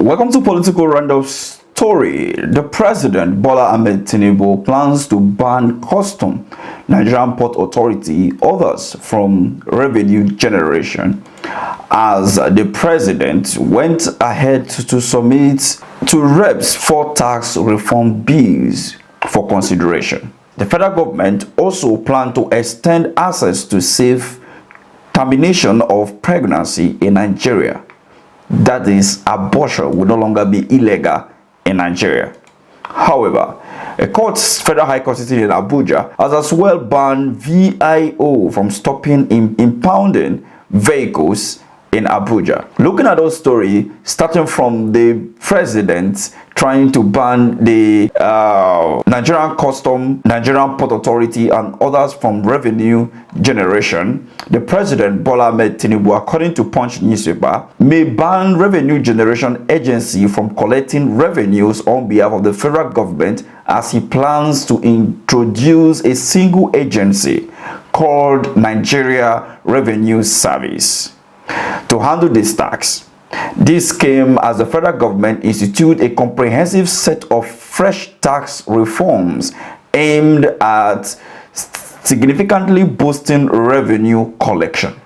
Welcome to Political Roundup story. The President, Bola Ahmed Tinubu, plans to ban custom, Nigerian Port Authority, others from revenue generation, as the President went ahead to submit to reps 4 tax reform bills for consideration. The federal government also planned to extend access to safe termination of pregnancy in Nigeria. That is, abortion will no longer be illegal in Nigeria. However, a federal high court sitting in Abuja has as well banned VIO from stopping impounding vehicles in Abuja. Looking at those story, starting from the president trying to ban the Nigerian Custom, Nigerian Port Authority, and others from revenue generation, the President, Bola Ahmed Tinubu, according to Punch newspaper, may ban revenue generation agency from collecting revenues on behalf of the federal government, as he plans to introduce a single agency called Nigeria Revenue Service to handle this tax. This came as the federal government instituted a comprehensive set of fresh tax reforms aimed at significantly boosting revenue collection.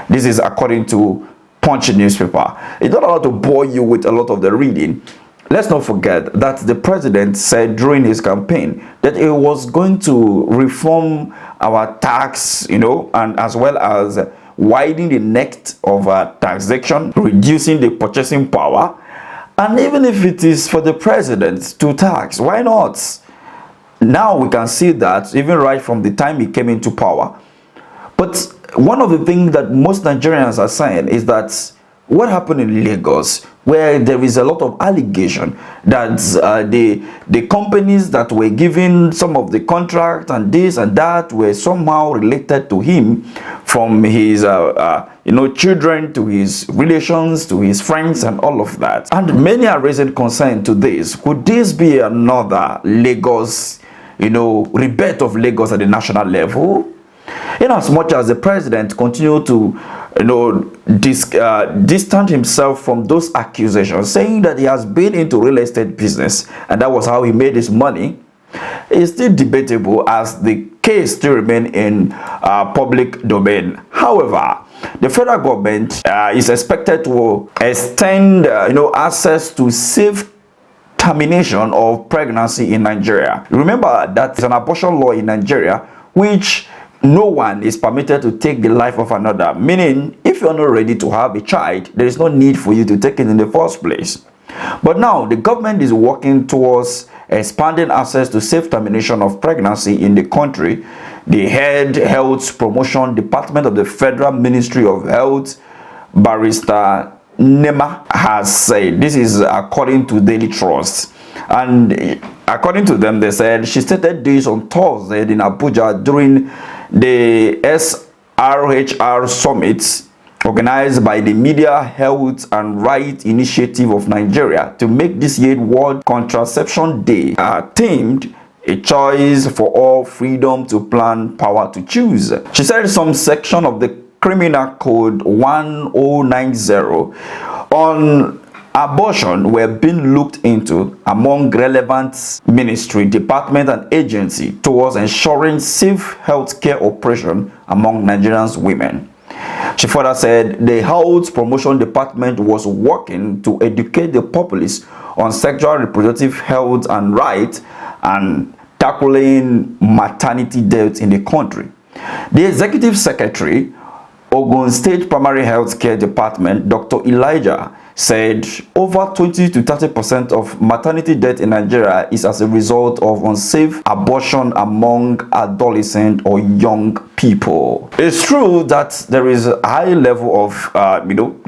This is according to Punch newspaper. It's not allowed to bore you with a lot of the reading. Let's not forget that the president said during his campaign that he was going to reform our tax, and as well as widening the net of taxation, reducing the purchasing power. And even if it is for the president to tax, why not? Now we can see that even right from the time he came into power. But one of the things that most Nigerians are saying is that what happened in Lagos, where there is a lot of allegation that the companies that were given some of the contract and this and that were somehow related to him, from his children to his relations to his friends and all of that. And many are raising concern to this. Could this be another Lagos, rebirth of Lagos at the national level? In as much as the president continued to distant himself from those accusations, saying that he has been into real estate business and that was how he made his money, is still debatable, as the case still remains in public domain. However, the federal government is expected to extend access to safe termination of pregnancy in Nigeria. Remember that there's an abortion law in Nigeria which no one is permitted to take the life of another, meaning if you're not ready to have a child, there is no need for you to take it in the first place. But now the government is working towards expanding access to safe termination of pregnancy in the country. The Head Health Promotion Department of the Federal Ministry of Health, Barrister Nema, has said this is according to Daily Trust. And according to them, they said she stated this on Thursday in Abuja during the SRHR Summit organized by the Media, Health and Right Initiative of Nigeria to make this year World Contraception Day, themed "A Choice for All, Freedom to Plan, Power to Choose." She said some section of the Criminal Code 1090 on abortion were being looked into among relevant ministry, department and agency towards ensuring safe healthcare operation among Nigerians women. She further said the Health Promotion Department was working to educate the populace on sexual reproductive health and rights and tackling maternity deaths in the country. The Executive Secretary, Ogun State Primary Health Care Department, Dr. Elijah, said over 20 to 30% of maternity death in Nigeria is as a result of unsafe abortion among adolescent or young people. It's true that there is a high level of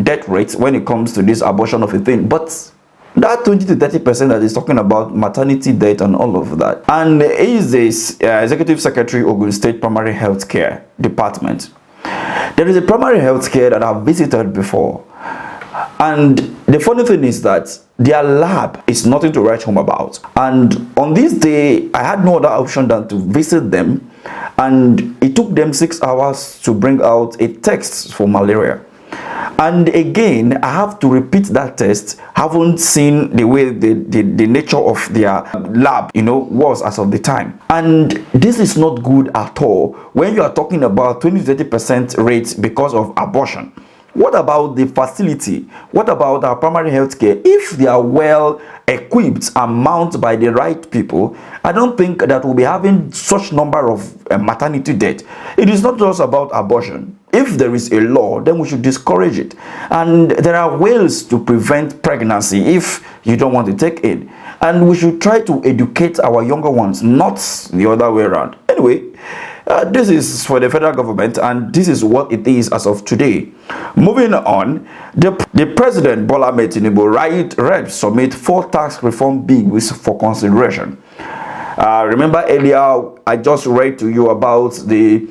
death rates when it comes to this abortion of a thing, but that 20 to 30% that is talking about maternity death and all of that, and is this Executive Secretary, Ogun State Primary Health Care Department. There is a primary health care that I've visited before, and the funny thing is that their lab is nothing to write home about. And on this day, I had no other option than to visit them, and it took them 6 hours to bring out a test for malaria. And again, I have to repeat that test. Haven't seen the way the nature of their lab, was as of the time. And this is not good at all when you are talking about 20-30% rates because of abortion. What about the facility? What about our primary health care? If they are well equipped and mounted by the right people, I don't think that we'll be having such number of maternity deaths. It is not just about abortion. If there is a law, then we should discourage it. And there are ways to prevent pregnancy if you don't want to take it. And we should try to educate our younger ones, not the other way around. Anyway, this is for the federal government, and this is what it is as of today. Moving on, the President Bola Ahmed Tinubu reps submit 4 tax reform bills for consideration. Remember earlier I just read to you about the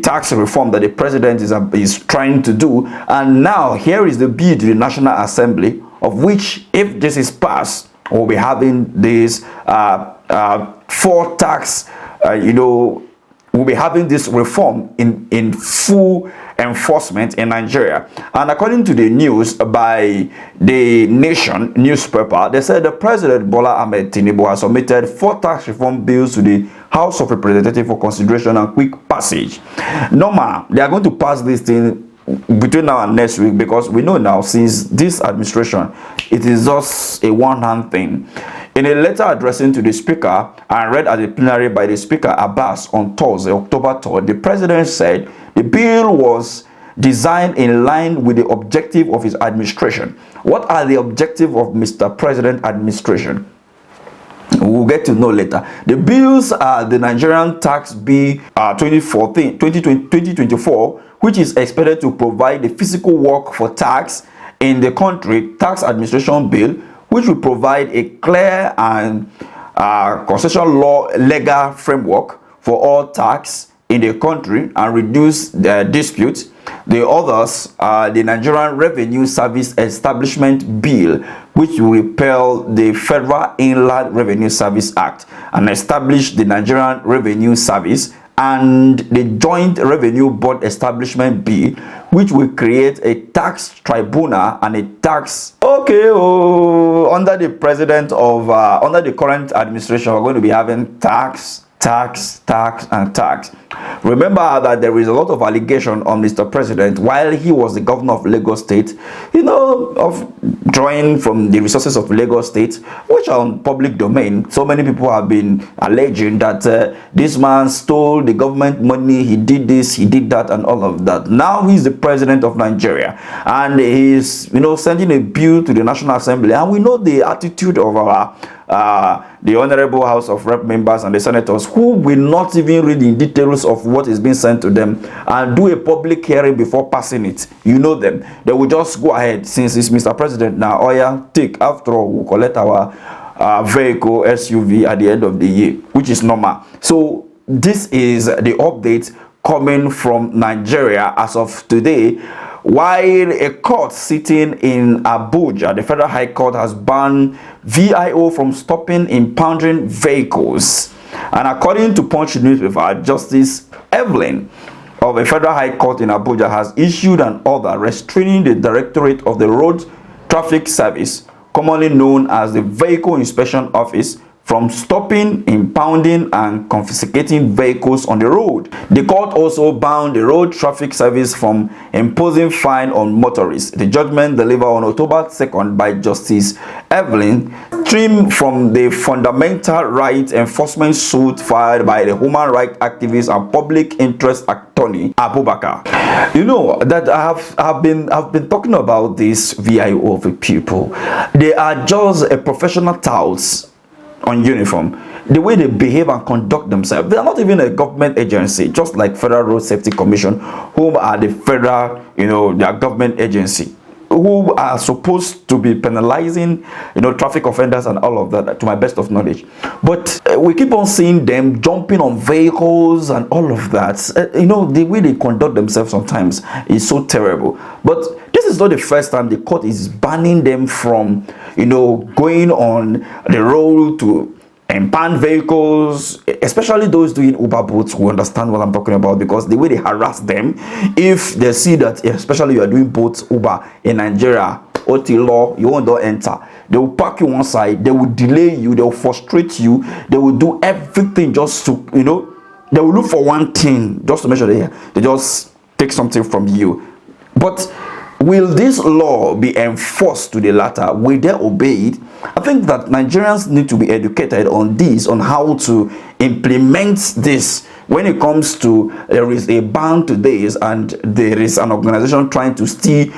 tax reform that the president is trying to do, and now here is the bill to the National Assembly, of which, if this is passed, we'll be having these 4 tax we'll be having this reform in full enforcement in Nigeria. And according to the news by the Nation newspaper, they said the President Bola Ahmed Tinubu has submitted 4 tax reform bills to the House of Representatives for consideration and quick passage. Normal, they are going to pass this thing between now and next week, because we know now, since this administration, it is just a one-hand thing. In a letter addressing to the Speaker and read at the plenary by the Speaker Abbas on Thursday, October 3rd, the President said the bill was designed in line with the objective of his administration. What are the objectives of Mr. President administration? We'll get to know later. The bills are the Nigerian Tax Bill 2024, which is expected to provide the physical work for tax in the country, Tax Administration Bill, which will provide a clear and constitutional law legal framework for all tax in the country and reduce the disputes. The others are the Nigerian Revenue Service Establishment Bill, which will repeal the Federal Inland Revenue Service Act and establish the Nigerian Revenue Service, and the Joint Revenue Board Establishment Bill, which will create a tax tribunal and a tax. Under the president of under the current administration, we're going to be having tax. Remember that there is a lot of allegation on Mr. President while he was the governor of Lagos State, of drawing from the resources of Lagos State, which are on public domain. So many people have been alleging that this man stole the government money, he did this, he did that, and all of that. Now he's the president of Nigeria, and he's sending a bill to the National Assembly, and we know the attitude of our the Honorable House of Rep members and the senators, who will not even read in details of what is being sent to them and do a public hearing before passing it. You know them. They will just go ahead, since it's Mr. President now. Take, after all, we'll collect our vehicle, SUV, at the end of the year, which is normal. So this is the update coming from Nigeria as of today. While a court sitting in Abuja, the Federal High Court, has banned VIO from stopping impounding vehicles. And according to Punch newspaper, Justice Evelyn of the Federal High Court in Abuja has issued an order restraining the Directorate of the Road Traffic Service, commonly known as the Vehicle Inspection Office, from stopping, impounding, and confiscating vehicles on the road. The court also banned the Road Traffic Service from imposing fine on motorists. The judgment, delivered on October 2nd by Justice Evelyn, stemmed from the fundamental rights enforcement suit filed by the human rights activist and public interest attorney Abubakar. You know that I've been talking about this VIO of the people. They are just a professional touts on uniform. The way they behave and conduct themselves, they are not even a government agency, just like Federal Road Safety Commission, whom are the federal, their government agency, who are supposed to be penalizing, traffic offenders and all of that, to my best of knowledge. But we keep on seeing them jumping on vehicles and all of that. The way they conduct themselves sometimes is so terrible. But this is not the first time the court is banning them from, going on the road to empowered vehicles, especially those doing Uber boats who understand what I'm talking about, because the way they harass them, if they see that, especially you are doing boats Uber in Nigeria, OT law, you won't enter. They will park you one side, they will delay you, they will frustrate you, they will do everything just to, they will look for one thing just to make sure they just take something from you. But will this law be enforced to the latter? Will they obey it? I think that Nigerians need to be educated on this, on how to implement this. When it comes to, there is a ban to this, and there is an organization trying to still,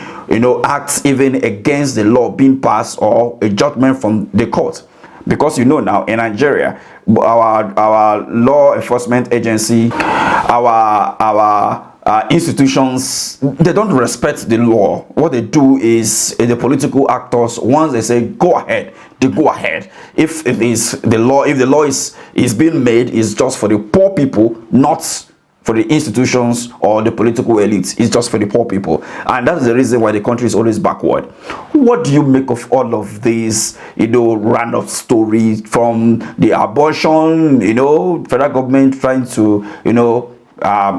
act even against the law being passed or a judgment from the court. Because now in Nigeria, our law enforcement agency, our institutions, they don't respect the law. What they do is, the political actors, once they say go ahead, they go ahead. If it is the law, if the law is being made, is just for the poor people, not for the institutions or the political elites. It's just for the poor people, and that's the reason why the country is always backward. What do you make of all of these, Roundup stories, from the abortion, federal government trying to,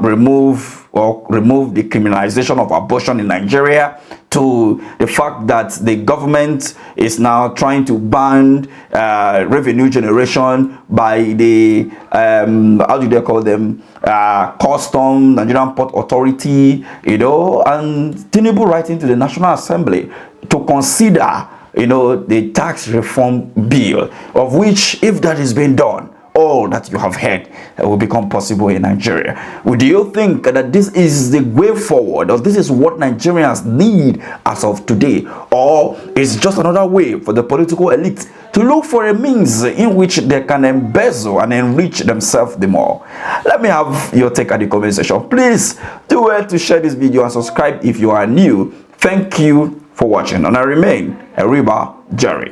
remove the criminalization of abortion in Nigeria, to the fact that the government is now trying to ban revenue generation by the how do they call them, custom, Nigerian Port Authority, and TINUBU writing to the National Assembly to consider, the tax reform bill, of which, if that is being done, all that you have heard will become possible in Nigeria. Do you think that this is the way forward, or this is what Nigerians need as of today, or is just another way for the political elite to look for a means in which they can embezzle and enrich themselves the more? Let me have your take at the comment section. Please do well to share this video and subscribe if you are new. Thank you for watching, and I remain F.G Jerry.